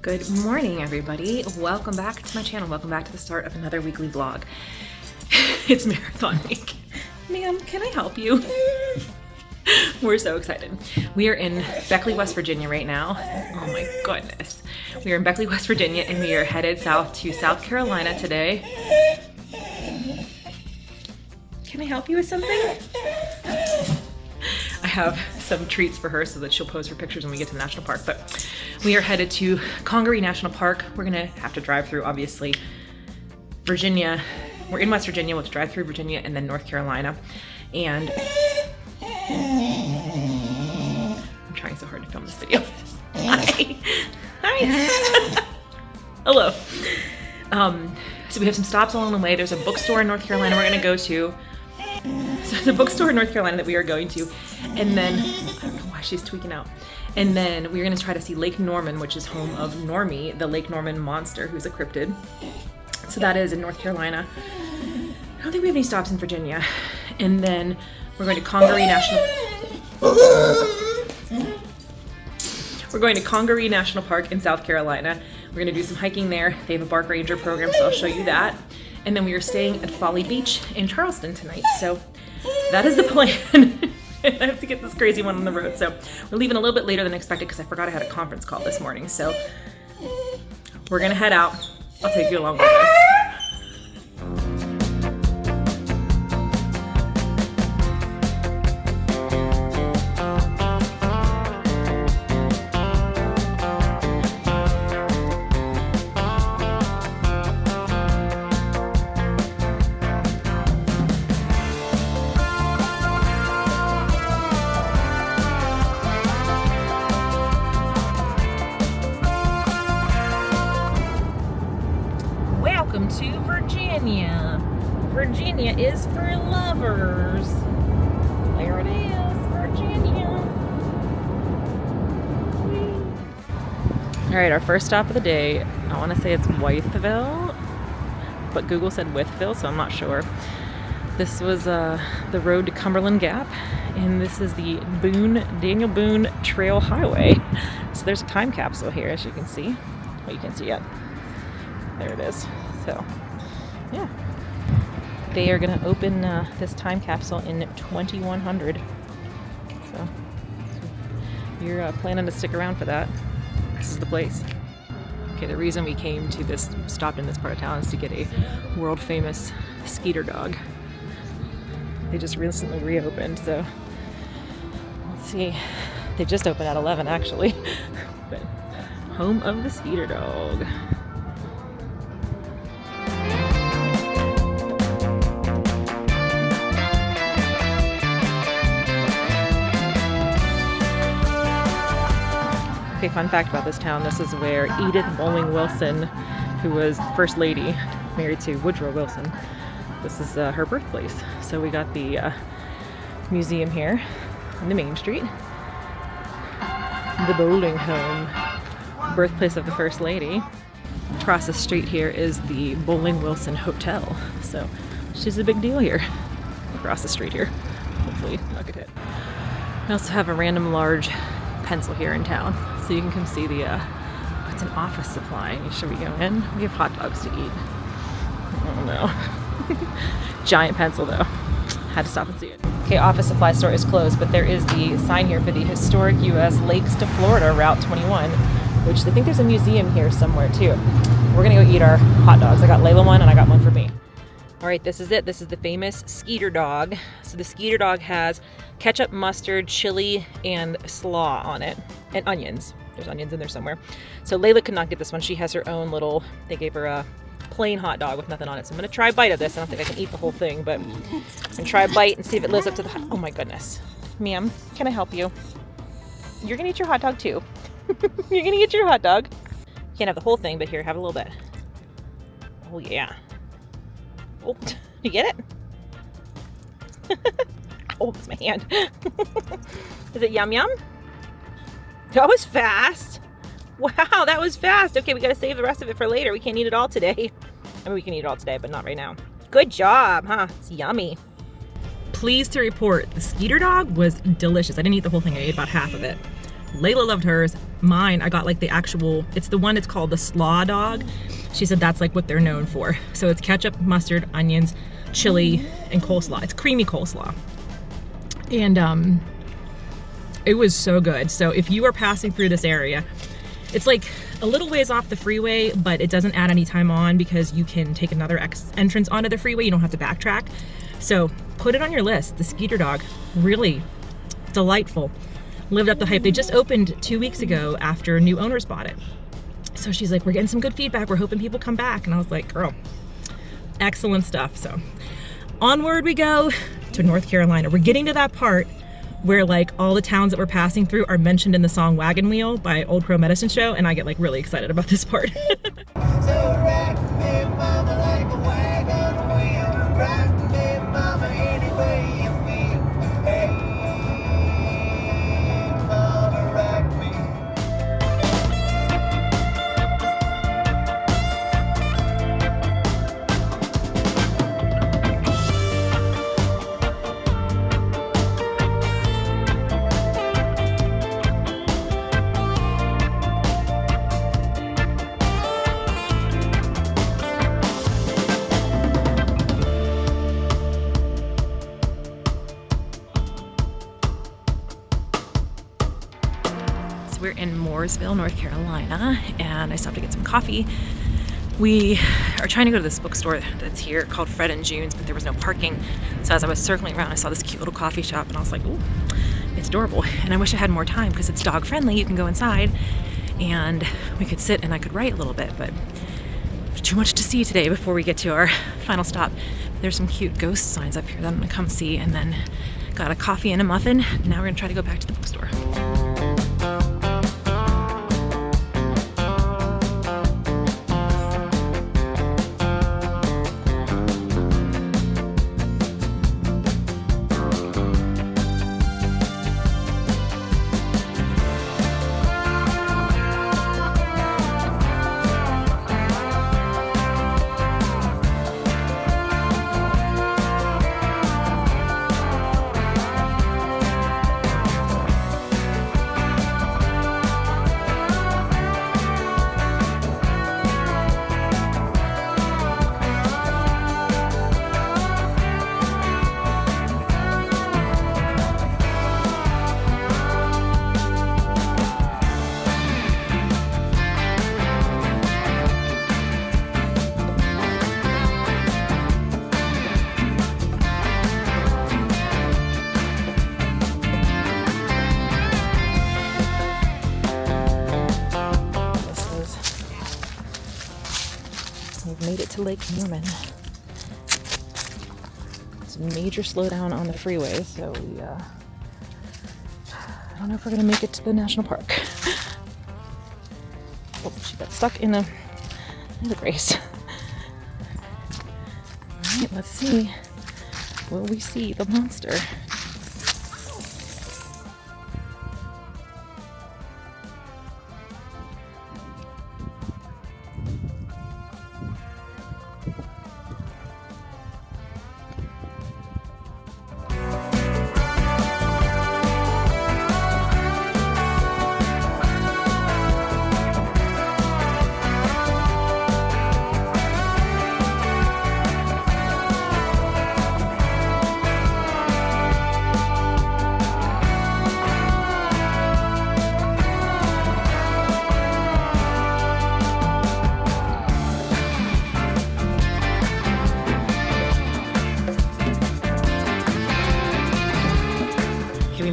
Good morning, everybody. Welcome back to my channel. Welcome back to the start of another weekly vlog. It's marathon week. Ma'am, can I help you? We're so excited. We are in Beckley, West Virginia right now. Oh my goodness. We are in Beckley, West Virginia, and we are headed south to South Carolina today. Can I help you with something? I have some treats for her so that she'll pose for pictures when we get to the national park, but we are headed to Congaree National Park. We're gonna have to drive through, obviously, Virginia. We're in West Virginia, we'll have to drive through Virginia and then North Carolina. And I'm trying so hard to film this video. Hi. Hi. Hello. So we have some stops along the way. There's a bookstore in North Carolina we're gonna go to. So there's a bookstore in North Carolina that we are going to. And then, I don't know why she's tweaking out. And then we're gonna try to see Lake Norman, which is home of Normie, the Lake Norman monster, who's a cryptid. So that is in North Carolina. I don't think we have any stops in Virginia. And then we're going to Congaree National Park in South Carolina. We're gonna do some hiking there. They have a park ranger program, so I'll show you that. And then we are staying at Folly Beach in Charleston tonight. So that is the plan. I have to get this crazy one on the road. So we're leaving a little bit later than expected because I forgot I had a conference call this morning. So we're gonna head out. I'll take you along with us. Welcome to Virginia. Virginia is for lovers. There it is, Virginia. All right, our first stop of the day. I want to say it's Wytheville, but Google said Wytheville, so I'm not sure. This was the road to Cumberland Gap, and this is the Daniel Boone Trail Highway. So there's a time capsule here, as you can see. Well, you can't see yet. There it is. So, yeah. They are going to open this time capsule in 2100. So, you're planning to stick around for that. This is the place. Okay, the reason we stopped in this part of town is to get a world famous Skeeter Dog. They just recently reopened, so let's see. They just opened at 11, actually. But home of the Skeeter Dog. Okay, fun fact about this town, this is where Edith Bowling Wilson, who was First Lady, married to Woodrow Wilson, this is her birthplace. So we got the museum here on the main street. The bowling home, birthplace of the First Lady. Across the street here is the Bowling Wilson Hotel. So she's a big deal here. Across the street here. Hopefully not get hit. We also have a random large pencil here in town, so you can come see the it's an office supply. Should we go in? We have hot dogs to eat. Oh no. Giant pencil though. Had to stop and see it. Okay, office supply store is closed, but there is the sign here for the historic U.S. Lakes to Florida Route 21, which I think there's a museum here somewhere too. We're gonna go eat our hot dogs. I got Layla one and I got one for me. All right, this is it. This is the famous Skeeter Dog. So the Skeeter Dog has ketchup, mustard, chili, and slaw on it, and onions. There's onions in there somewhere. So Layla could not get this one. She has her own little, they gave her a plain hot dog with nothing on it. So I'm gonna try a bite of this. I don't think I can eat the whole thing, but I'm gonna try a bite and see if it lives up to the, oh my goodness. Ma'am, can I help you? You're gonna eat your hot dog too. You're gonna get your hot dog. You can't have the whole thing, but here, have a little bit. Oh yeah. Oh, you get it? Oh, it's my hand. Is it yum yum? That was fast. Wow, that was fast. Okay, we gotta save the rest of it for later. We can't eat it all today. I mean, we can eat it all today, but not right now. Good job, huh? It's yummy. Pleased to report, the Skeeter Dog was delicious. I didn't eat the whole thing. I ate about half of it. Layla loved hers. Mine, I got like the actual, it's the one, it's called the slaw dog. She said that's like what they're known for. So it's ketchup, mustard, onions, chili, and coleslaw. It's creamy coleslaw. And it was so good. So if you are passing through this area, it's like a little ways off the freeway, but it doesn't add any time on because you can take another entrance onto the freeway. You don't have to backtrack. So put it on your list. The Skeeter Dog, really delightful. Lived up the hype. They just opened 2 weeks ago after new owners bought it. So she's like, we're getting some good feedback. We're hoping people come back. And I was like, girl, excellent stuff. So onward we go to North Carolina. We're getting to that part where like all the towns that we're passing through are mentioned in the song Wagon Wheel by Old Crow Medicine Show. And I get like really excited about this part. So rock me, mama, like a wagon wheel. Rock me, mama, any way you feel. Hey, mama, rock me. We're in Mooresville, North Carolina, and I stopped to get some coffee. We are trying to go to this bookstore that's here called Fred and June's, but there was no parking. So as I was circling around, I saw this cute little coffee shop, and I was like, ooh, it's adorable. And I wish I had more time because it's dog friendly. You can go inside and we could sit and I could write a little bit, but there's too much to see today before we get to our final stop. There's some cute ghost signs up here that I'm gonna come see, and then got a coffee and a muffin. Now we're gonna try to go back to the bookstore. We've made it to Lake Norman. It's a major slowdown on the freeway, so we, I don't know if we're gonna make it to the national park. Oh, she got stuck in a Layla Grace. Alright, let's see. Will we see the monster?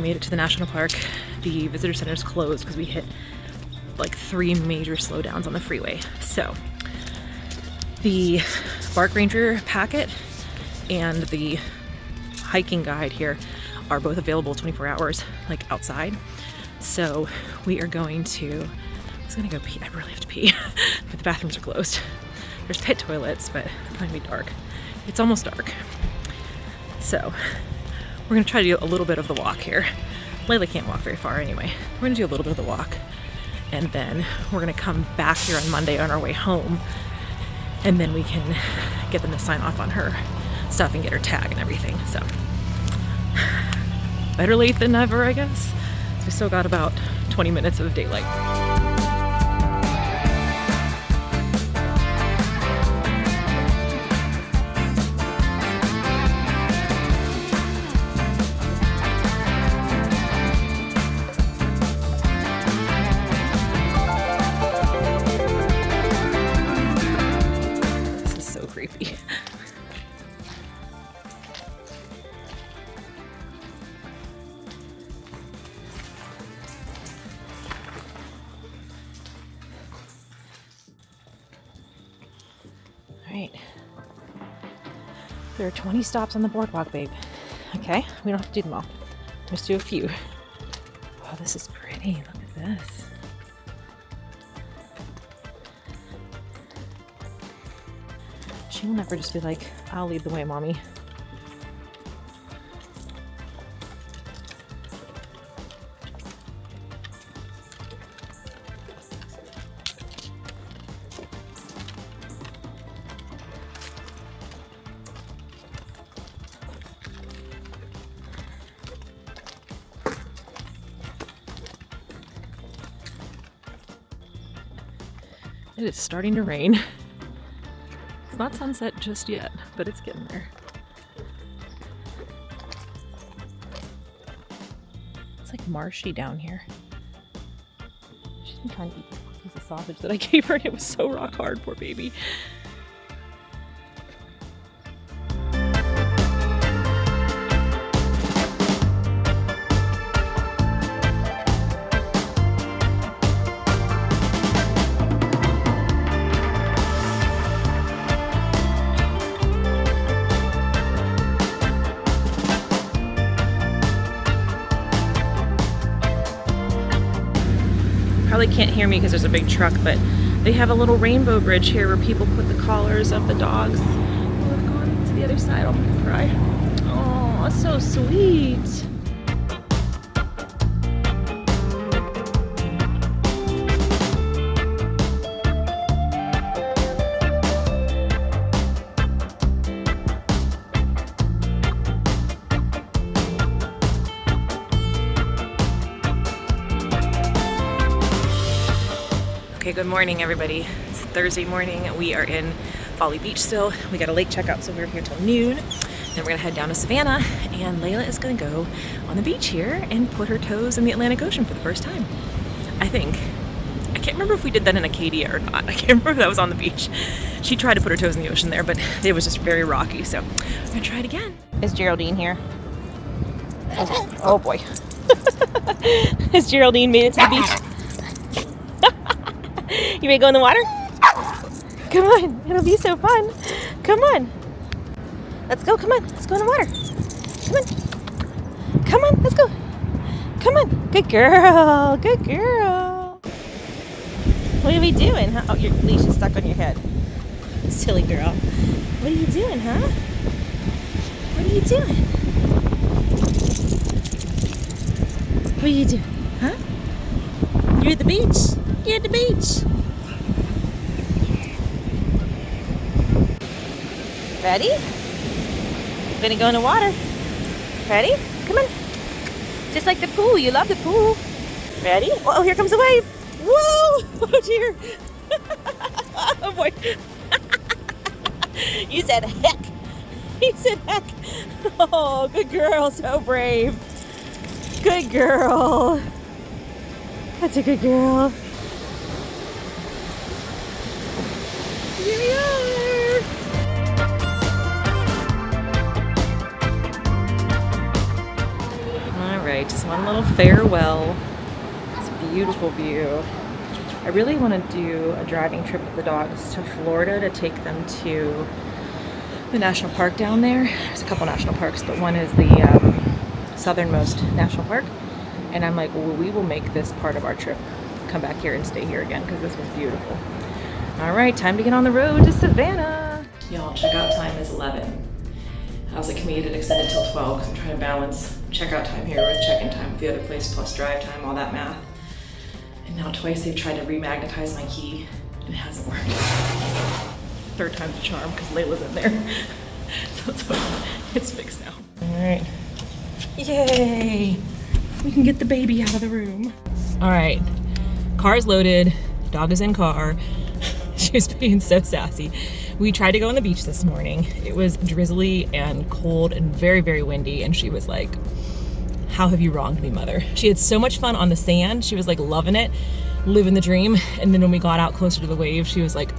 Made it to the national park. The visitor center is closed because we hit like 3 major slowdowns on the freeway. So the Bark Ranger packet and the hiking guide here are both available 24 hours, like outside. So we are going to, I was gonna go pee. I really have to pee, but the bathrooms are closed. There's pit toilets, but it's gonna be dark. It's almost dark. So we're gonna try to do a little bit of the walk here. Layla can't walk very far anyway. We're gonna do a little bit of the walk, and then we're gonna come back here on Monday on our way home, and then we can get them to sign off on her stuff and get her tag and everything. So better late than never, I guess. It's We still got about 20 minutes of daylight. This is so creepy. Alright. There are 20 stops on the boardwalk, babe. Okay, we don't have to do them all. Just do a few. Oh, this is pretty. Look at this. She will never just be like, I'll lead the way, mommy. It is starting to rain. It's not sunset just yet, but it's getting there. It's like marshy down here. She's been trying to eat this piece of sausage that I gave her and it was so rock hard, poor baby. Probably can't hear me because there's a big truck, but they have a little rainbow bridge here where people put the collars of the dogs. Oh, I've gone to the other side. I'm gonna cry. Oh, so sweet. Okay, good morning everybody. It's Thursday morning. We are in Folly Beach still. We got a lake checkout, so we're here till noon. Then we're gonna head down to Savannah, and Layla is gonna go on the beach here and put her toes in the Atlantic Ocean for the first time. I think. I can't remember if we did that in Acadia or not. I can't remember if that was on the beach. She tried to put her toes in the ocean there, but it was just very rocky, so we're gonna try it again. Is Geraldine here? Oh boy. Has Geraldine made it to the beach? You ready to go in the water? Come on, it'll be so fun. Come on. Let's go, come on. Let's go in the water. Come on. Come on, let's go. Come on. Good girl. Good girl. What are we doing, huh? Oh, your leash is stuck on your head. Silly girl. What are you doing, huh? What are you doing? What are you doing, huh? You're at the beach. You're at the beach. Ready? We're gonna go in the water. Ready? Come on. Just like the pool. You love the pool. Ready? Oh, here comes the wave. Whoa! Oh dear. Oh boy. You said heck. You said heck. Oh, good girl. So brave. Good girl. That's a good girl. Here we are. All right, just one little farewell. It's a beautiful view. I really want to do a driving trip with the dogs to Florida to take them to the national park down there. There's a couple national parks, but one is the southernmost national park. And I'm like, well, we will make this part of our trip. Come back here and stay here again because this was beautiful. All right, time to get on the road to Savannah. Y'all, checkout time is 11. I was like, can we get it extended till 12? Because I'm trying to balance checkout time here with check-in time with the other place plus drive time, all that math. And now twice they've tried to remagnetize my key and it hasn't worked. Third time's a charm because Layla's in there. So it's fixed now. All right. Yay! we can get the baby out of the room. All right, car is loaded, dog is in car. She's being so sassy. We tried to go on the beach this morning. It was drizzly and cold and very, very windy. And she was like, how have you wronged me, mother? She had so much fun on the sand. She was like loving it, living the dream. And then when we got out closer to the waves, she was like,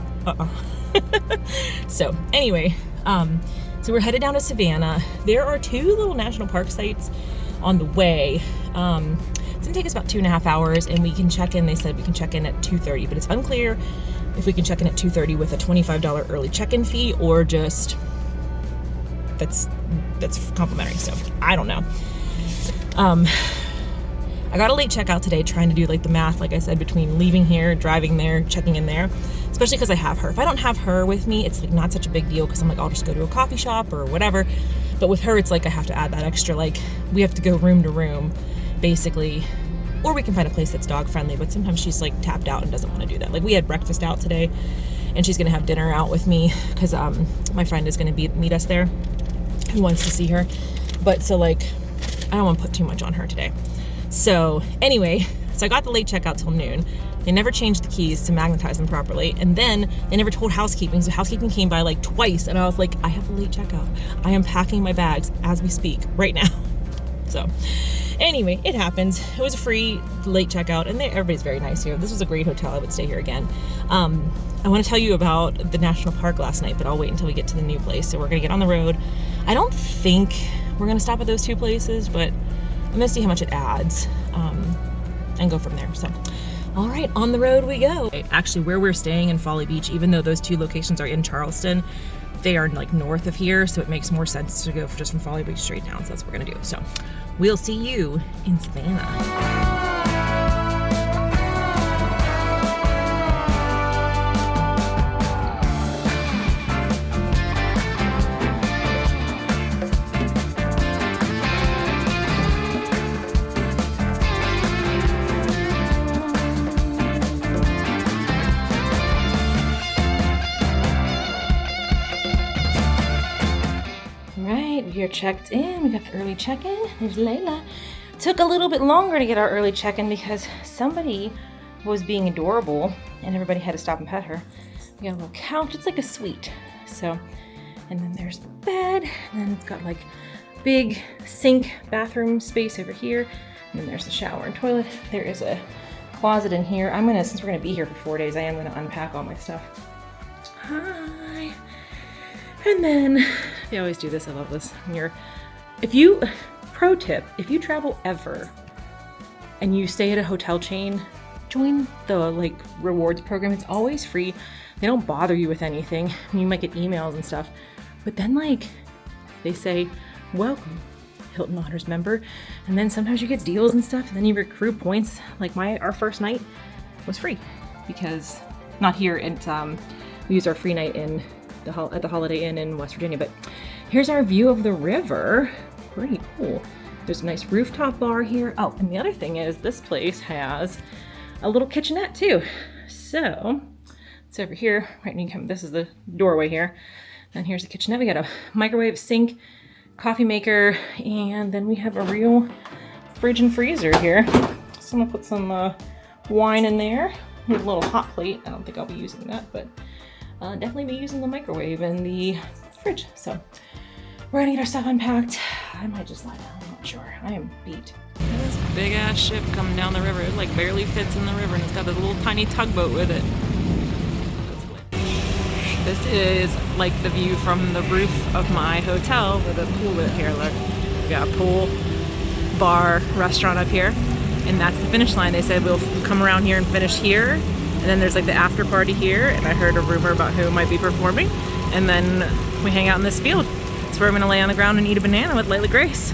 So anyway, so we're headed down to Savannah. There are 2 little national park sites on the way. It's gonna take us about 2.5 hours, and we can check in. They said we can check in at 2:30, but it's unclear if we can check in at 2:30 with a $25 early check-in fee or just that's complimentary. So I don't know. I got a late checkout today, trying to do like the math, like I said, between leaving here, driving there, checking in there, especially because I have her. If I don't have her with me, it's like not such a big deal because I'm like, I'll just go to a coffee shop or whatever. But with her, it's like I have to add that extra, like we have to go room to room, basically, or we can find a place that's dog friendly, but sometimes she's like tapped out and doesn't want to do that. Like we had breakfast out today and she's gonna have dinner out with me because my friend is gonna meet us there who wants to see her. But so like, I don't want to put too much on her today. So anyway, so I got the late checkout till noon. They never changed the keys to magnetize them properly. And then they never told housekeeping. So housekeeping came by like twice and I was like, I have a late checkout. I am packing my bags as we speak right now. So anyway, it happens. It was a free late checkout and everybody's very nice here. This was a great hotel. I would stay here again. I want to tell you about the national park last night, but I'll wait until we get to the new place. So we're going to get on the road. I don't think we're going to stop at those 2 places, but I'm going to see how much it adds and go from there. So, all right, on the road we go. Actually, where we're staying in Folly Beach, even though those 2 locations are in Charleston, they are like north of here, so it makes more sense to go just from Folly Beach straight down. So that's what we're going to do. So we'll see you in Savannah. We are checked in. We got the early check-in. There's Layla. Took a little bit longer to get our early check-in because somebody was being adorable and everybody had to stop and pet her. We got a little couch. It's like a suite. So, and then there's the bed. And then it's got like big sink bathroom space over here. And then there's the shower and toilet. There is a closet in here. Since we're gonna be here for 4 days, I am gonna unpack all my stuff. Hi. And then they always do this. I love this. Pro tip, if you travel ever and you stay at a hotel chain, join the like rewards program. It's always free. They don't bother you with anything. You might get emails and stuff, but then like they say, welcome, Hilton Honors member. And then sometimes you get deals and stuff and then you recruit points. Like our first night was free because not here. We used our free night at the Holiday Inn in West Virginia, but here's our view of the river. Pretty cool. There's a nice rooftop bar here. Oh, and the other thing is this place has a little kitchenette too. So it's over here, right when you come, this is the doorway here. And here's the kitchenette. We got a microwave, sink, coffee maker, and then we have a real fridge and freezer here. So I'm gonna put some wine in there. A little hot plate. I don't think I'll be using that, but definitely be using the microwave and the fridge. So we're gonna get our stuff unpacked. I might just lie down, I'm not sure. I am beat. This big ass ship coming down the river. It like barely fits in the river and it's got this little tiny tugboat with it. This is like the view from the roof of my hotel with a pool in here. Look, we got a pool, bar, restaurant up here. And that's the finish line. They said we'll come around here and finish here. And then there's like the after party here, and I heard a rumor about who might be performing. And then we hang out in this field. It's where I'm gonna lay on the ground and eat a banana with Layla Grace.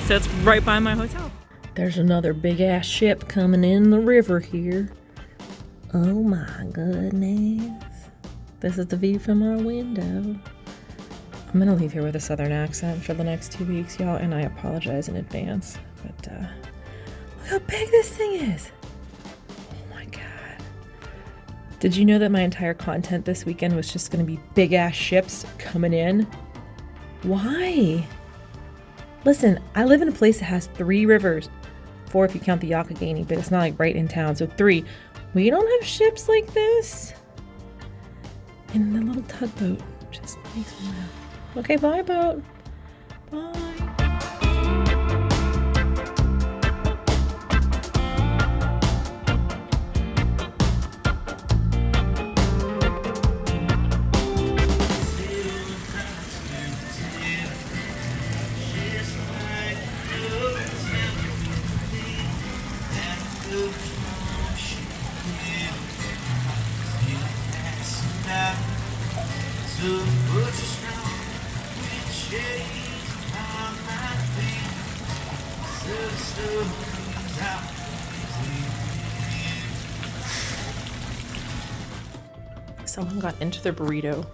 So it's right by my hotel. There's another big ass ship coming in the river here. Oh my goodness. This is the view from our window. I'm gonna leave here with a southern accent for the next 2 weeks, y'all, and I apologize in advance. But look how big this thing is. Did you know that my entire content this weekend was just going to be big ass ships coming in? Why? Listen, I live in a place that has 3 rivers. 4 if you count the Yakagani, but it's not like right in town. So 3. We don't have ships like this. And the little tugboat just makes me laugh. Okay, bye, boat. Bye. Someone got into their burrito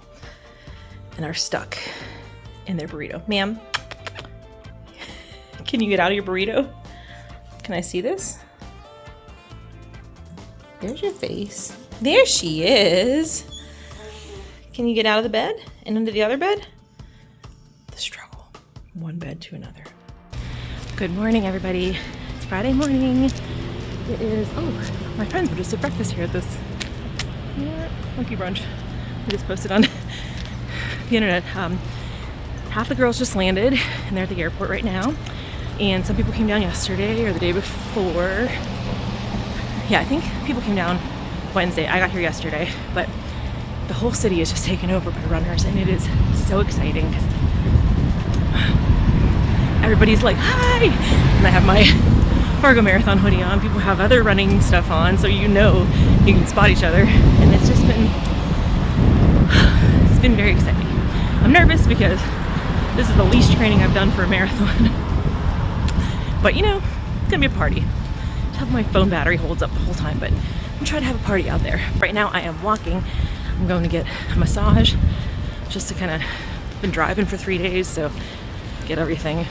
and are stuck in their burrito. Ma'am, can you get out of your burrito? Can I see this? There's your face. There she is. Can you get out of the bed and into the other bed? The struggle. One bed to another. Good morning, everybody. It's Friday morning. It is, oh, my friends were just at breakfast here at this monkey brunch we just posted on the internet. Half the girls just landed and they're at the airport right now, and some people came down yesterday or the day before. Yeah, I think people came down Wednesday. I got here yesterday, but the whole city is just taken over by runners, and it is so exciting because everybody's like, hi, and I have my Fargo Marathon hoodie on. People have other running stuff on, so you can spot each other, and it's been very exciting. I'm nervous because this is the least training I've done for a marathon, but it's gonna be a party. I hope my phone battery holds up the whole time, but I'm trying to have a party out there. Right now I am walking. I'm going to get a massage just to kind of, been driving for 3 days, so get everything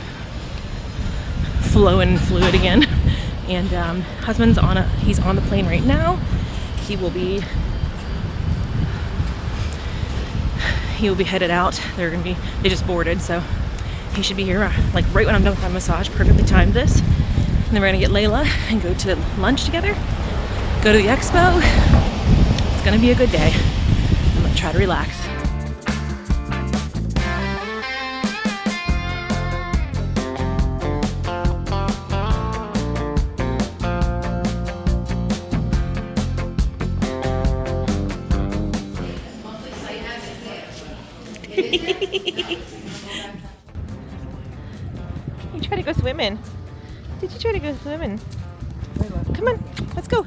flowing and fluid again. And husband's he's on the plane right now. He will be headed out. They just boarded, so he should be here like right when I'm done with my massage. Perfectly timed this. And then we're gonna get Layla and go to lunch together, go to the expo. It's gonna be a good day. I'm gonna try to relax. You try to go swimming. Did you try to go swimming? Come on, let's go.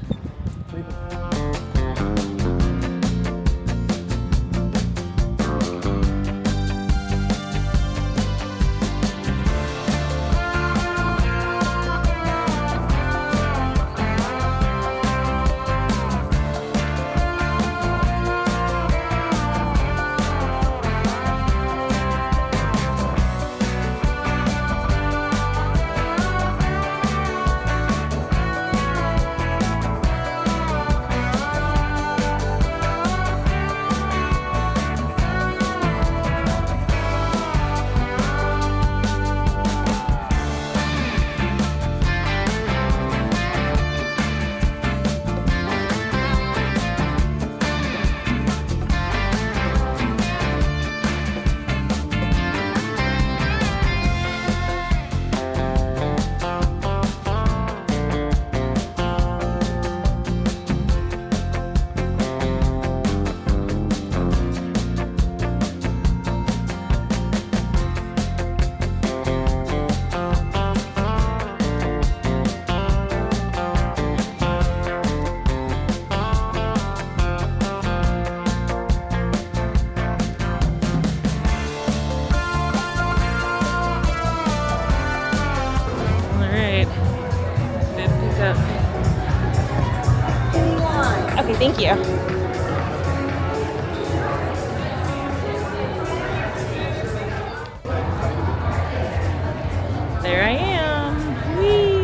Okay, thank you. There I am. Whee!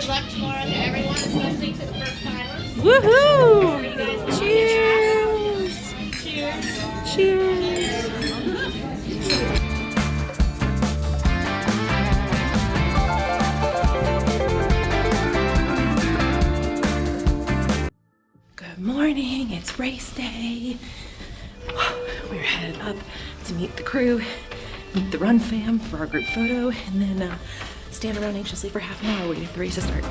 luck tomorrow to everyone, especially to the first timers. Woohoo! You guys will Cheers! Cheers. Cheers! Good morning, it's race day. We're headed up to meet the crew, meet the run fam for our group photo, and then stand around anxiously for half an hour waiting for the race to start.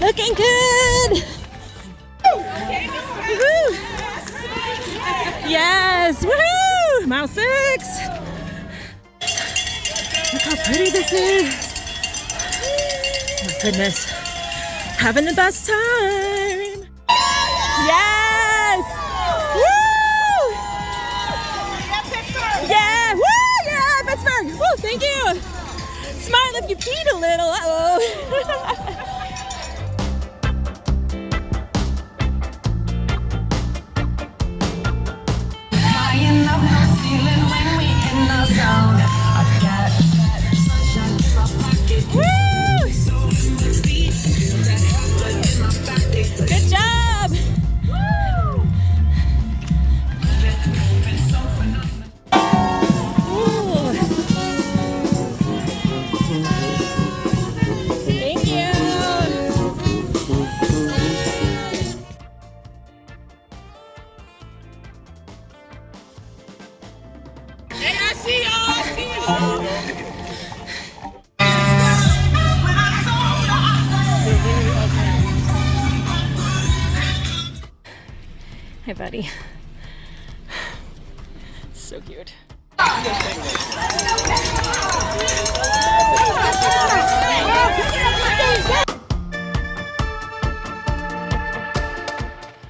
Looking good! Woo! Yes! Woohoo! Mile 6! Look how pretty this is! Oh my goodness. Having the best time! Yes! Woo! Yeah! Woo! Yeah! Pittsburgh! Woo! Thank you! Smile if you peed a little. Uh-oh. Good job! Thank you! Hey, I see y'all! Hey, buddy. So cute.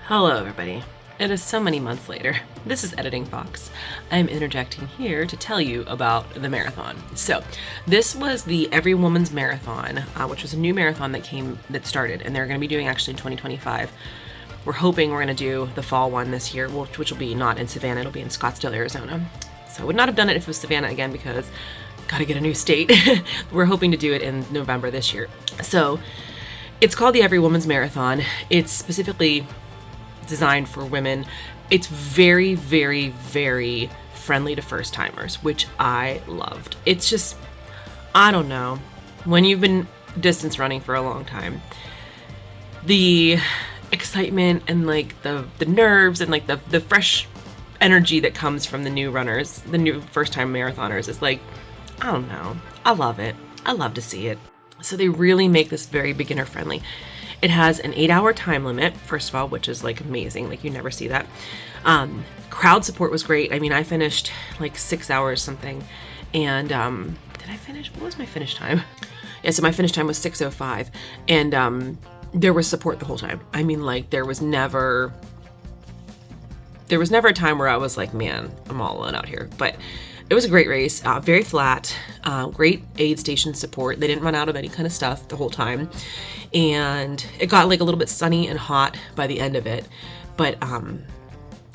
Hello, everybody. It is so many months later. This is Editing Fox. I'm interjecting here to tell you about the marathon. So, this was the Every Woman's Marathon, which was a new marathon that started, and they're going to be doing actually in 2025. We're hoping we're going to do the fall one this year, which will be not in Savannah, it'll be in Scottsdale, Arizona. So I would not have done it if it was Savannah again because gotta get a new state. We're hoping to do it in November this year. So it's called the Every Woman's Marathon. It's specifically designed for women. It's very, very, very friendly to first timers, which I loved. It's just, I don't know, when you've been distance running for a long time, the excitement and like the nerves and like the fresh energy that comes from the new runners, the new first time marathoners is like, I don't know, I love it. I love to see it. So they really make this very beginner friendly. It has an 8-hour time limit, first of all, which is like amazing. Like you never see that. Crowd support was great. I mean, I finished like 6 hours something. And did I finish? What was my finish time? Yeah, so my finish time was 6:05. And there was support the whole time. I mean, like there was never a time where I was like, man, I'm all alone out here. But it was a great race, very flat, great aid station support. They didn't run out of any kind of stuff the whole time. And it got like a little bit sunny and hot by the end of it. But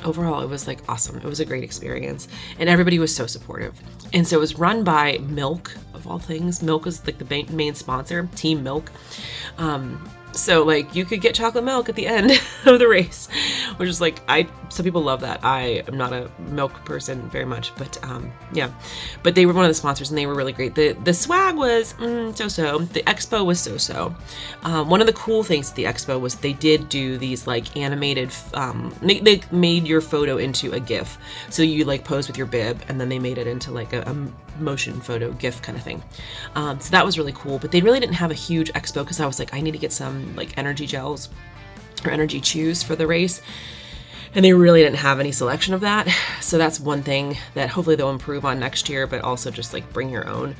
overall, it was like awesome. It was a great experience. And everybody was so supportive. And so it was run by Milk, of all things. Milk was like the main sponsor, Team Milk. So like you could get chocolate milk at the end of the race, which is like, some people love that. I am not a milk person very much, but yeah, but they were one of the sponsors and they were really great. The swag was so-so. The expo was so-so. One of the cool things at the expo was they did do these like animated, they made your photo into a GIF. So you like pose with your bib and then they made it into like a motion photo GIF kind of thing. So that was really cool, but they really didn't have a huge expo because I was like, I need to get some like energy gels or energy chews for the race. And they really didn't have any selection of that. So that's one thing that hopefully they'll improve on next year, but also just like bring your own.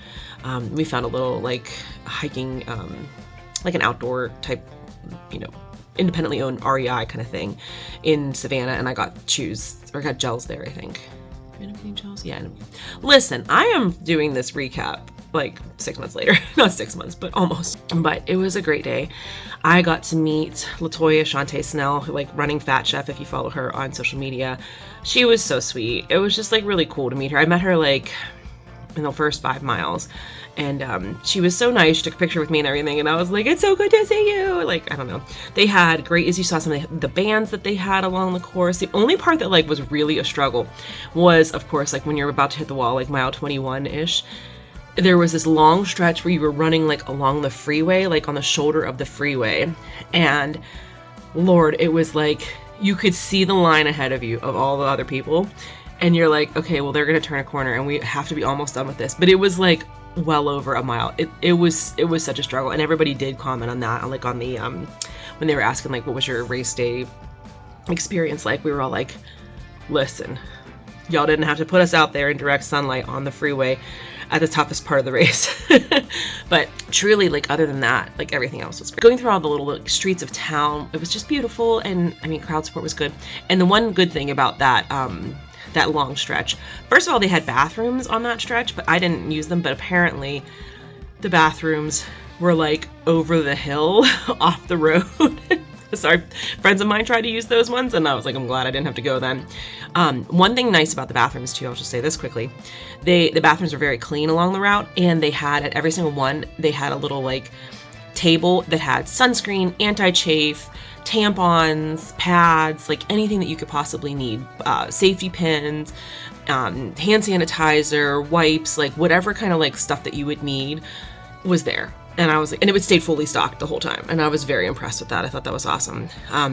We found a little like hiking, like an outdoor type, independently owned REI kind of thing in Savannah. And I got gels there, I think. Gels? Yeah. Listen, I am doing this recap like 6 months later. Not 6 months, but almost. But it was a great day. I got to meet Latoya Shantae Snell, like running Fat Chef, if you follow her on social media. She was so sweet. It was just like really cool to meet her. I met her like in the first 5 miles. And she was so nice. She took a picture with me and everything. And I was like, it's so good to see you. Like, I don't know. They had great, as you saw some of the bands that they had along the course. The only part that like was really a struggle was, of course, like when you're about to hit the wall, like mile 21-ish. There was this long stretch where you were running like along the freeway, like on the shoulder of the freeway. And Lord, it was like you could see the line ahead of you of all the other people. And you're like, okay, well, they're going to turn a corner and we have to be almost done with this. But it was like well over a mile. It was such a struggle. And everybody did comment on that, like on the, when they were asking like, what was your race day experience like? We were all like, listen, y'all didn't have to put us out there in direct sunlight on the freeway at the toughest part of the race. But truly, like, other than that, like, everything else was great. Going through all the little like, streets of town, it was just beautiful. And I mean, crowd support was good. And the one good thing about that, that long stretch, first of all, they had bathrooms on that stretch, but I didn't use them. But apparently the bathrooms were like over the hill off the road. Sorry, friends of mine tried to use those ones, and I was like, I'm glad I didn't have to go then. One thing nice about the bathrooms too, I'll just say this quickly. The bathrooms were very clean along the route, and they had at every single one, they had a little like table that had sunscreen, anti-chafe, tampons, pads, like anything that you could possibly need, safety pins, hand sanitizer, wipes, like whatever kind of like stuff that you would need was there. And I was like, and it would stay fully stocked the whole time. And I was very impressed with that. I thought that was awesome.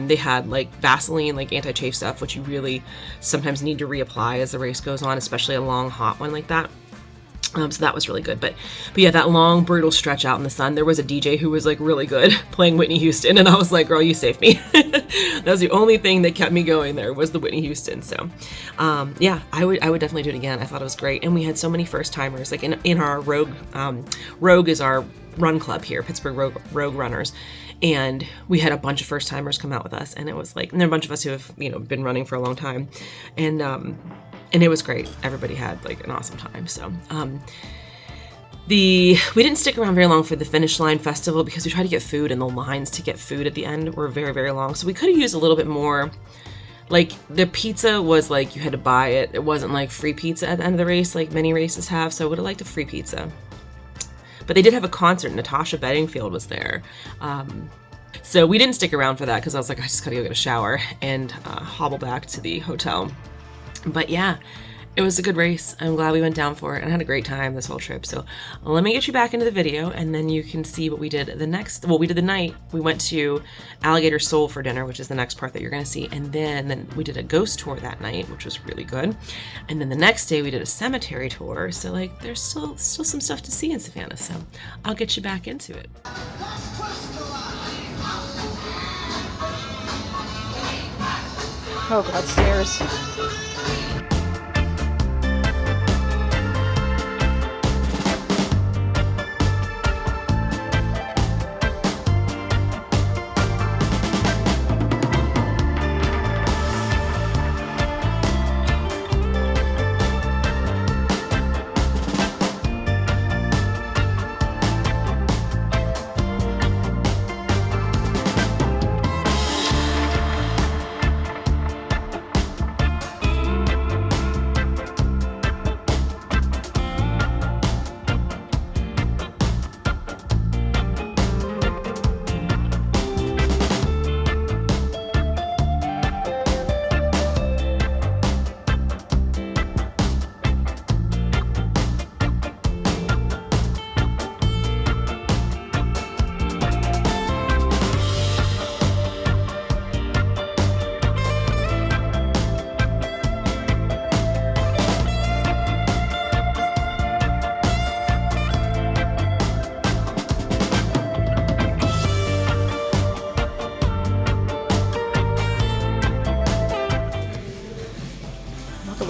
They had like Vaseline, like anti-chafe stuff, which you really sometimes need to reapply as the race goes on, especially a long, hot one like that. So that was really good. But yeah, that long, brutal stretch out in the sun, there was a DJ who was like really good playing Whitney Houston. And I was like, girl, you saved me. That was the only thing that kept me going there was the Whitney Houston. So yeah, I would definitely do it again. I thought it was great. And we had so many first timers, like in our Rogue is our run club here, Pittsburgh Rogue Runners. And we had a bunch of first timers come out with us. And it was like, and there are a bunch of us who have, been running for a long time. And it was great. Everybody had like an awesome time. So, we didn't stick around very long for the finish line festival because we tried to get food, and the lines to get food at the end were very, very long. So we could have used a little bit more. Like the pizza was like, you had to buy it. It wasn't like free pizza at the end of the race, like many races have. So I would have liked a free pizza, but they did have a concert. Natasha Bedingfield was there. So we didn't stick around for that because I was like, I just gotta go get a shower and hobble back to the hotel. But yeah, it was a good race. I'm glad we went down for it and had a great time this whole trip. So let me get you back into the video and then you can see what we did we did the night. We went to Alligator Soul for dinner, which is the next part that you're going to see. And then we did a ghost tour that night, which was really good. And then the next day we did a cemetery tour. So like there's still some stuff to see in Savannah. So I'll get you back into it. Oh God, stairs.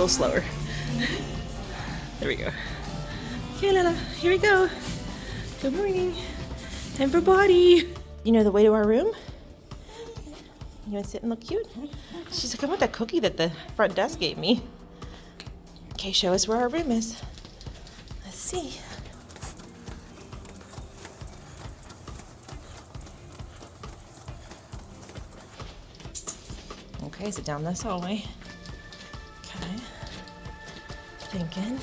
little slower. There we go. Okay, Layla, here we go. Good morning. Time for potty. You know the way to our room? You want to sit and look cute? She's like, I want that cookie that the front desk gave me. Okay, show us where our room is. Let's see. Okay, so down this hallway. Okay. Thinking.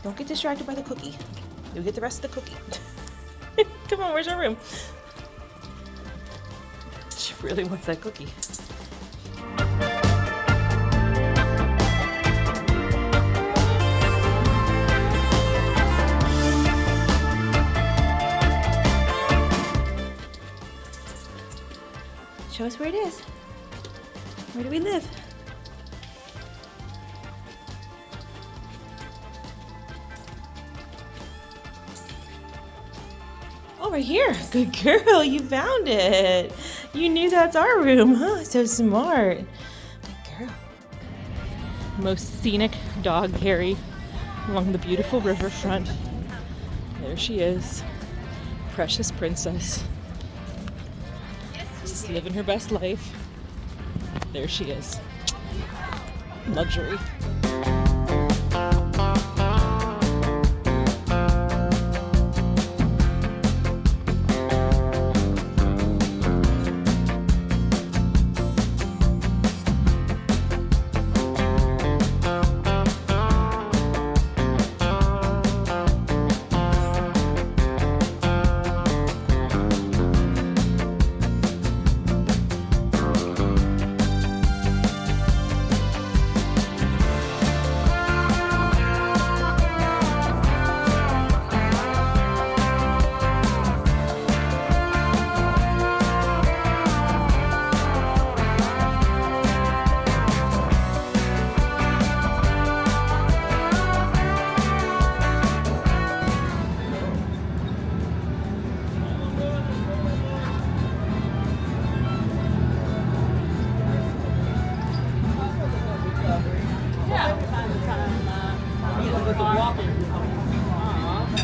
Don't get distracted by the cookie. You'll get the rest of the cookie. Come on, where's our room? She really wants that cookie. Show us where it is. Where do we live? Oh, right here. Good girl, you found it. You knew that's our room, huh? So smart. Good girl. Most scenic dog Harry along the beautiful riverfront. There she is. Precious princess. Just living her best life. There she is. Luxury.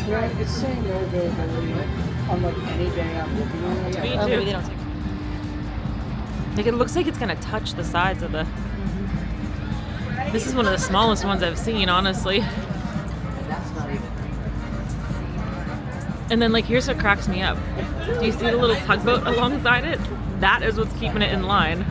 Yeah, it's saying no availability on like any day I'm looking at it. Me too. Maybe they don't take. Like it looks like it's gonna touch the sides of the. This is one of the smallest ones I've seen, honestly. That's not even. And then like here's what cracks me up. Do you see the little tugboat alongside it? That is what's keeping it in line.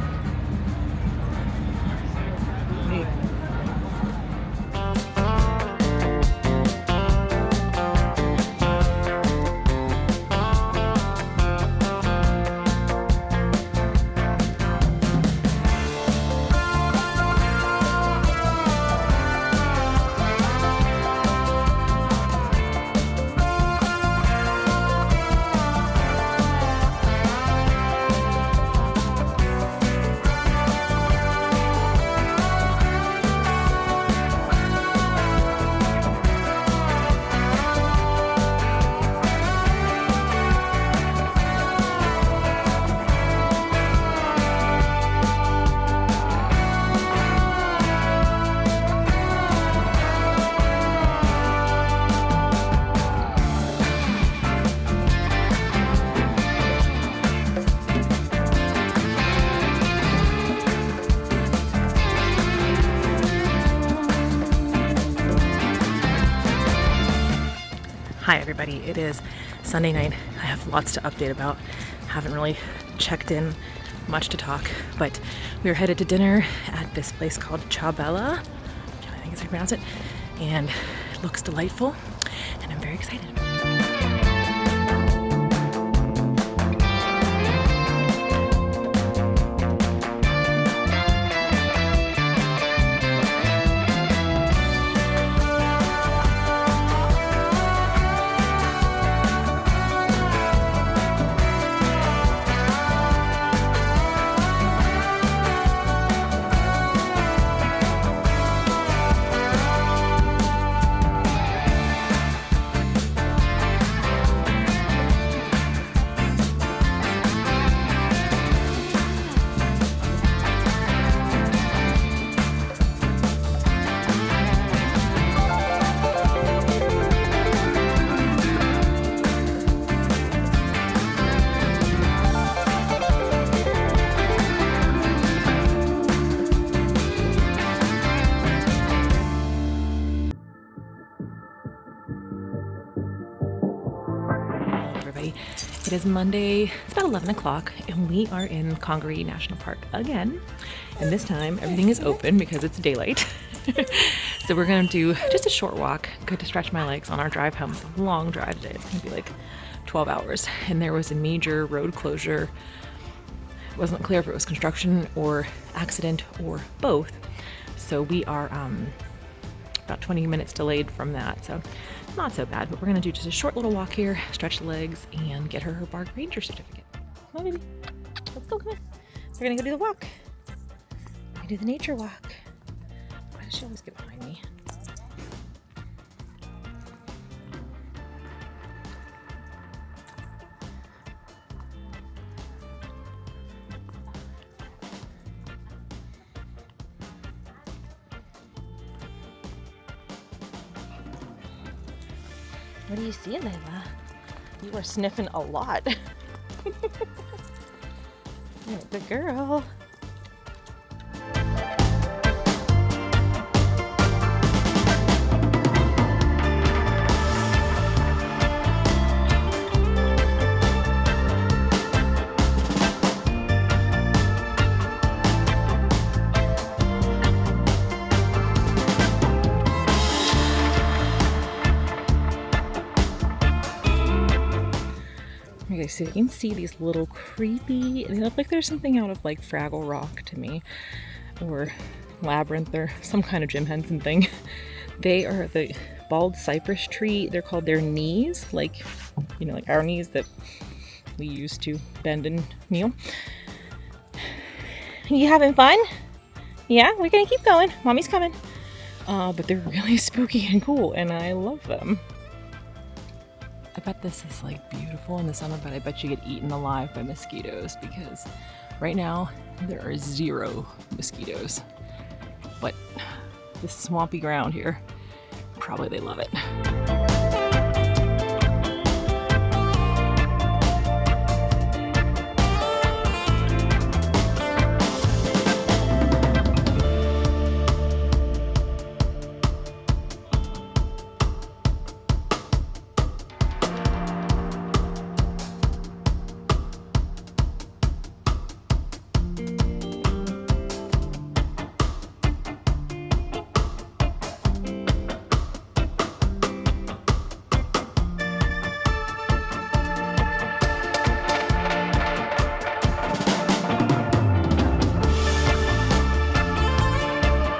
Hi everybody, it is Sunday night. I have lots to update about. Haven't really checked in much to talk, but we are headed to dinner at this place called Chabella. I think is how you pronounce it. And it looks delightful and I'm very excited. everybody. It is Monday, it's about 11 o'clock, and we are in Congaree National Park again. And this time, everything is open because it's daylight. So we're gonna do just a short walk, good to stretch my legs on our drive home. It's a long drive today, it's gonna be like 12 hours. And there was a major road closure. It wasn't clear if it was construction or accident or both. So we are about 20 minutes delayed from that, so not so bad. But we're gonna do just a short little walk here, stretch the legs, and get her bark ranger certificate. Come on, baby. Let's go, come on. We're gonna go do the walk. We're gonna do the nature walk. Why does she always get behind me? What do you see, Layla? You are sniffing a lot. You're a good girl. Okay, so you can see these little creepy, they look like there's something out of like Fraggle Rock to me, or Labyrinth, or some kind of Jim Henson thing. They are the bald cypress tree. They're called their knees, like, you know, like our knees that we use to bend and kneel. You having fun? Yeah, we're gonna keep going. Mommy's coming. But they're really spooky and cool, and I love them. I bet this is like beautiful in the summer, but I bet you get eaten alive by mosquitoes, because right now there are 0 mosquitoes. But this swampy ground here, probably they love it.